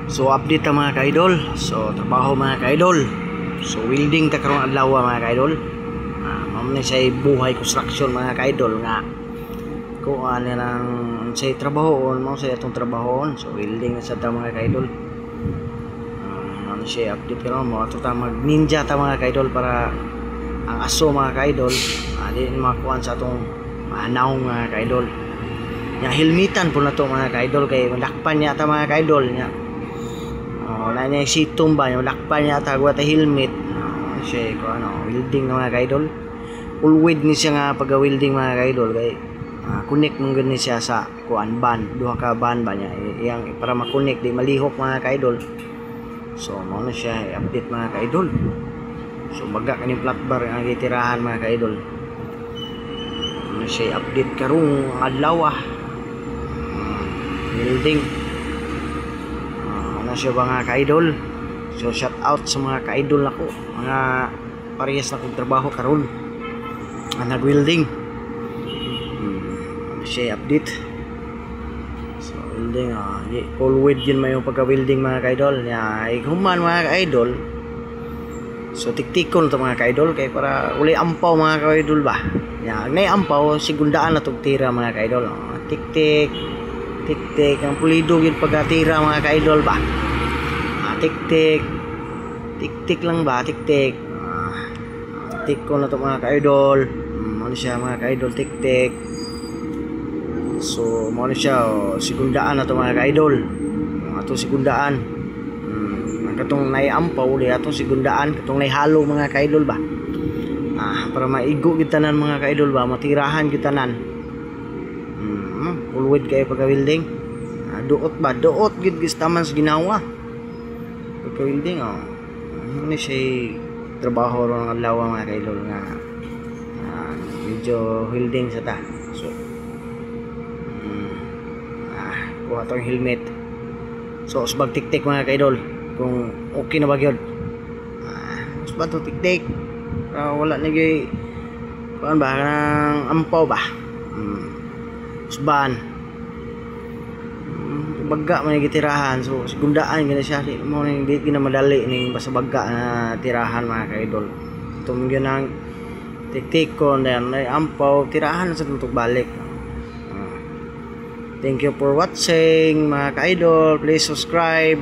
So update ta mga ka-idol. So trabaho mga ka-idol. So welding ta karong adlaw mga ka-idol. Mao ni say buhay construction mga ka-idol nga kung ano nang say trabahoon mao say atong trabahoon. So welding na sa ta mga ka-idol. Ano siya update karon mo ato ta mag ninja ta mga ka-idol para ang aso mga ka-idol di makuan sa atong naong mga ka-idol. Nya helmetan po na to mga ka-idol kay lakpan niya ta mga ka-idol nya. Na niya sitong ba yung lakpan niya tagwa ta helmet siya ko ano welding na mga ka-idol. Full weld ni siya nga pag welding mga ka-idol kay connect mong gani siya sa kuan band duha ka band ba niya iyang para ma-connect di malihok mga ka-idol. So mao na siya update mga ka-idol. So baga kaning flat bar ang gitirahan mga ka-idol. Ano siya update karong adlaw welding na siya mga ka-idol. So shout out sa mga ka-idol nako mga parehas na kong trabaho karon nag-welding. Siya update. So welding full weld yun may yung pagka-welding mga ka-idol nya human mga ka-idol. So tiktikon to mga ka-idol kay para uli ampaw mga ka-idol ba nya nay ampaw sigundaan na tog tira mga ka-idol. Tik-tik tik-tik ang pulido yun pagkatira mga ka-idol ba. Tik-tik tik-tik lang ba tik-tik tik ko na to mga ka-idol. Ano siya mga ka-idol tik-tik. So ano siya sigundaan na to mga ka-idol atong sigundaan katong naiampaw uli atong sigundaan katong naihalo mga ka-idol ba para maigo gitanan mga ka-idol ba matirahan gitanan. Full weld kayo pagka-welding duot ba duot gid gistaman sa ginawa pagka-welding ano siya trabaho ron ng adlaw mga ka-idol nga medyo welding sa ta. So kuha tong helmet. So usbag tik-tik mga ka-idol kung okay na ba gyud usbag to tik-tik wala na gyud kuan ba nang ampaw ba usban bagga man gitirahan. So sigundaan gina siya mo ning di gina madali ning basta bagga na tirahan mga ka-idol. Tum gyud nang tik-tik kon dan ay ampaw tirahan sa tutok balik. Thank you for watching mga ka-idol. Please subscribe.